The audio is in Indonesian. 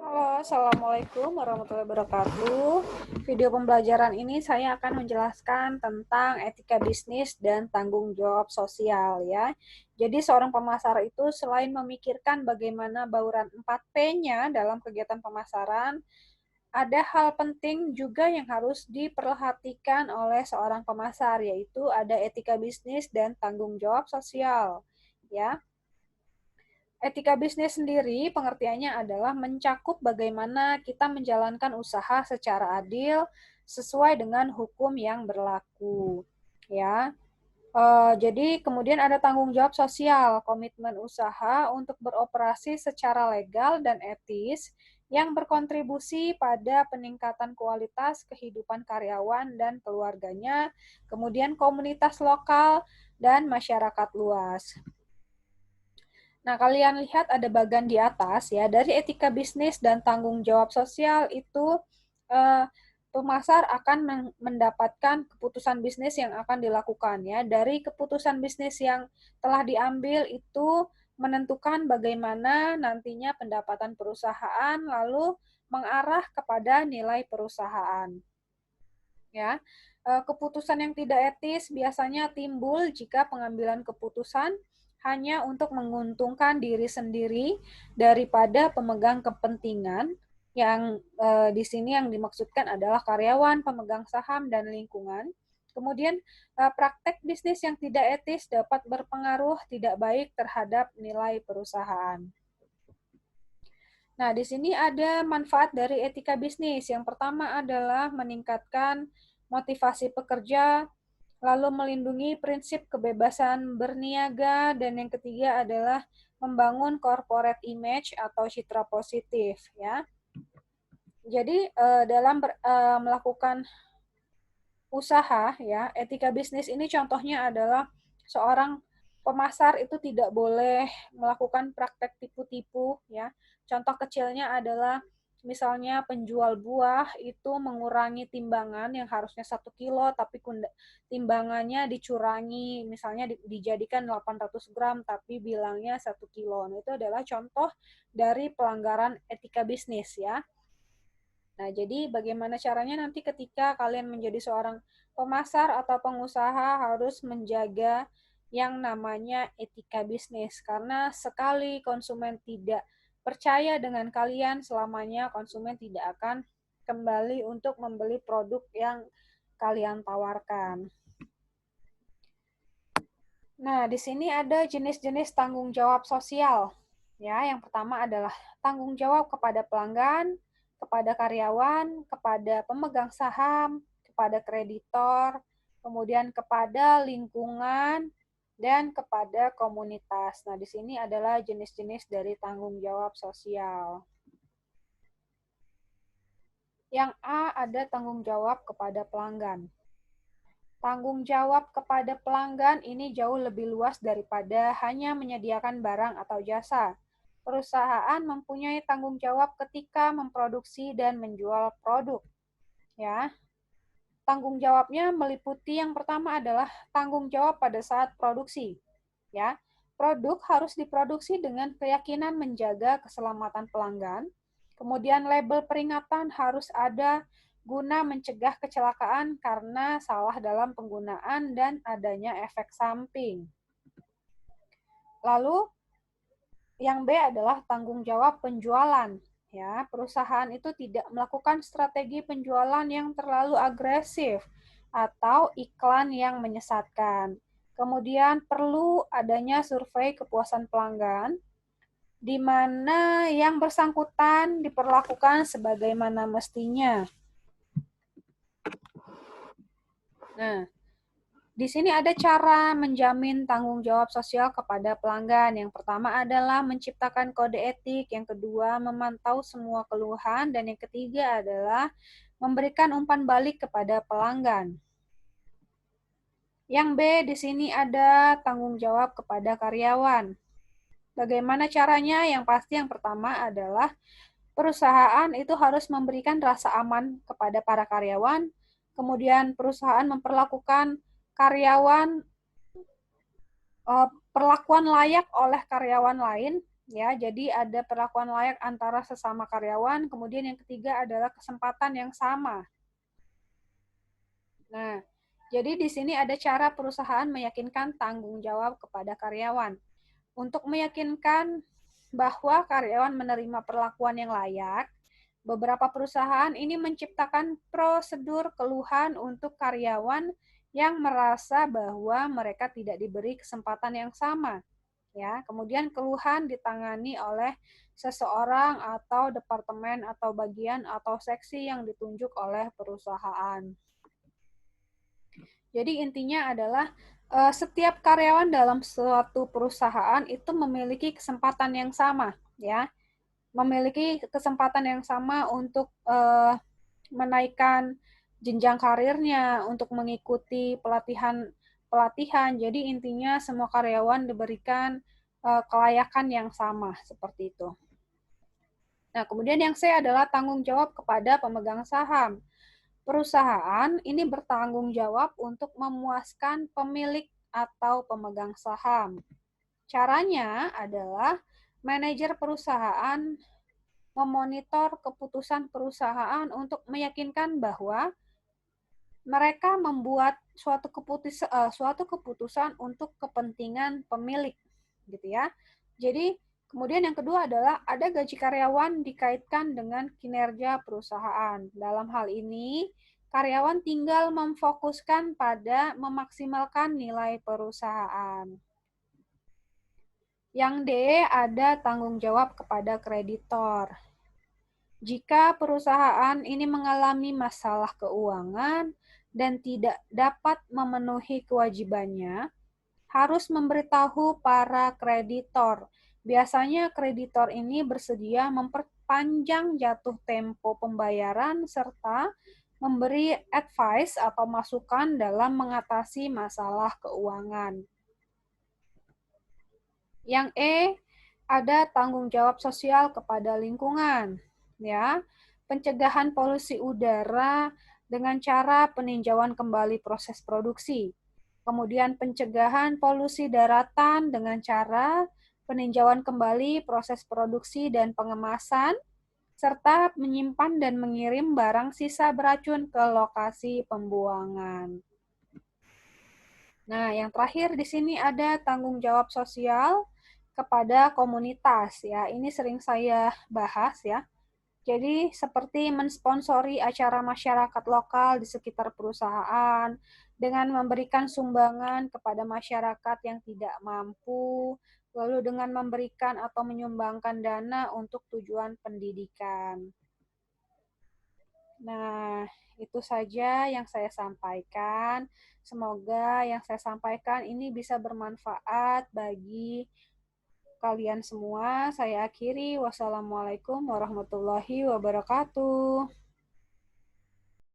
Halo, Assalamualaikum warahmatullahi wabarakatuh. Video pembelajaran ini saya akan menjelaskan tentang etika bisnis dan tanggung jawab sosial ya. Jadi seorang pemasar itu selain memikirkan bagaimana bauran 4P-nya dalam kegiatan pemasaran, ada hal penting juga yang harus diperhatikan oleh seorang pemasar, yaitu ada etika bisnis dan tanggung jawab sosial ya. Etika bisnis sendiri pengertiannya adalah mencakup bagaimana kita menjalankan usaha secara adil sesuai dengan hukum yang berlaku. Ya, jadi kemudian ada tanggung jawab sosial, komitmen usaha untuk beroperasi secara legal dan etis yang berkontribusi pada peningkatan kualitas kehidupan karyawan dan keluarganya, kemudian komunitas lokal dan masyarakat luas. Nah, kalian lihat ada bagian di atas ya, dari etika bisnis dan tanggung jawab sosial itu eh, pemasar akan mendapatkan keputusan bisnis yang akan dilakukan ya. Dari keputusan bisnis yang telah diambil itu menentukan bagaimana nantinya pendapatan perusahaan lalu mengarah kepada nilai perusahaan. Ya. Keputusan yang tidak etis biasanya timbul jika pengambilan keputusan hanya untuk menguntungkan diri sendiri daripada pemegang kepentingan yang di sini yang dimaksudkan adalah karyawan, pemegang saham, dan lingkungan. Kemudian praktek bisnis yang tidak etis dapat berpengaruh tidak baik terhadap nilai perusahaan. Nah, di sini ada manfaat dari etika bisnis. Yang pertama adalah meningkatkan motivasi pekerja, lalu melindungi prinsip kebebasan berniaga, dan yang ketiga adalah membangun corporate image atau citra positif ya. Jadi dalam melakukan usaha ya, etika bisnis ini contohnya adalah seorang pemasar itu tidak boleh melakukan praktek tipu-tipu ya. Contoh kecilnya adalah misalnya penjual buah itu mengurangi timbangan yang harusnya 1 kilo tapi timbangannya dicurangi, misalnya dijadikan 800 gram tapi bilangnya 1 kilo. Nah, itu adalah contoh dari pelanggaran etika bisnis ya. Nah, jadi bagaimana caranya nanti ketika kalian menjadi seorang pemasar atau pengusaha harus menjaga yang namanya etika bisnis. Karena sekali konsumen tidak percaya dengan kalian, selamanya konsumen tidak akan kembali untuk membeli produk yang kalian tawarkan. Nah, di sini ada jenis-jenis tanggung jawab sosial. Ya, yang pertama adalah tanggung jawab kepada pelanggan, kepada karyawan, kepada pemegang saham, kepada kreditor, kemudian kepada lingkungan, dan kepada komunitas. Nah, di sini adalah jenis-jenis dari tanggung jawab sosial. Yang A ada tanggung jawab kepada pelanggan. Tanggung jawab kepada pelanggan ini jauh lebih luas daripada hanya menyediakan barang atau jasa. Perusahaan mempunyai tanggung jawab ketika memproduksi dan menjual produk. Ya, tanggung jawabnya meliputi yang pertama adalah tanggung jawab pada saat produksi. Ya, produk harus diproduksi dengan keyakinan menjaga keselamatan pelanggan. Kemudian label peringatan harus ada guna mencegah kecelakaan karena salah dalam penggunaan dan adanya efek samping. Lalu yang B adalah tanggung jawab penjualan. Ya, perusahaan itu tidak melakukan strategi penjualan yang terlalu agresif atau iklan yang menyesatkan. Kemudian perlu adanya survei kepuasan pelanggan di mana yang bersangkutan diperlakukan sebagaimana mestinya. Nah, di sini ada cara menjamin tanggung jawab sosial kepada pelanggan. Yang pertama adalah menciptakan kode etik, yang kedua memantau semua keluhan, dan yang ketiga adalah memberikan umpan balik kepada pelanggan. Yang B di sini ada tanggung jawab kepada karyawan. Bagaimana caranya? Yang pasti yang pertama adalah perusahaan itu harus memberikan rasa aman kepada para karyawan, kemudian perusahaan memperlakukan karyawan perlakuan layak oleh karyawan lain Ya, jadi ada perlakuan layak antara sesama karyawan, kemudian yang ketiga adalah kesempatan yang sama. Nah, jadi di sini ada cara perusahaan meyakinkan tanggung jawab kepada karyawan. Untuk meyakinkan bahwa karyawan menerima perlakuan yang layak, beberapa perusahaan ini menciptakan prosedur keluhan untuk karyawan yang merasa bahwa mereka tidak diberi kesempatan yang sama. Ya, kemudian keluhan ditangani oleh seseorang atau departemen atau bagian atau seksi yang ditunjuk oleh perusahaan. Jadi intinya adalah setiap karyawan dalam suatu perusahaan itu memiliki kesempatan yang sama, ya, memiliki kesempatan yang sama untuk menaikkan jenjang karirnya, untuk mengikuti pelatihan. Jadi intinya semua karyawan diberikan kelayakan yang sama seperti itu. Nah, kemudian yang C adalah tanggung jawab kepada pemegang saham. Perusahaan ini bertanggung jawab untuk memuaskan pemilik atau pemegang saham. Caranya adalah manajer perusahaan memonitor keputusan perusahaan untuk meyakinkan bahwa mereka membuat suatu keputusan untuk kepentingan pemilik, gitu ya. Jadi kemudian yang kedua adalah ada gaji karyawan dikaitkan dengan kinerja perusahaan. Dalam hal ini, karyawan tinggal memfokuskan pada memaksimalkan nilai perusahaan. Yang D, ada tanggung jawab kepada kreditor. Jika perusahaan ini mengalami masalah keuangan dan tidak dapat memenuhi kewajibannya, harus memberitahu para kreditor. Biasanya kreditor ini bersedia memperpanjang jatuh tempo pembayaran serta memberi advice atau masukan dalam mengatasi masalah keuangan. Yang E, ada tanggung jawab sosial kepada lingkungan, ya. Pencegahan polusi udara dengan cara peninjauan kembali proses produksi. Kemudian pencegahan polusi daratan dengan cara peninjauan kembali proses produksi dan pengemasan, serta menyimpan dan mengirim barang sisa beracun ke lokasi pembuangan. Nah, yang terakhir di sini ada tanggung jawab sosial kepada komunitas ya. Ini sering saya bahas ya. Jadi seperti mensponsori acara masyarakat lokal di sekitar perusahaan dengan memberikan sumbangan kepada masyarakat yang tidak mampu, lalu dengan memberikan atau menyumbangkan dana untuk tujuan pendidikan. Nah, itu saja yang saya sampaikan. Semoga yang saya sampaikan ini bisa bermanfaat bagi kalian semua. Saya akhiri. Wassalamualaikum warahmatullahi wabarakatuh.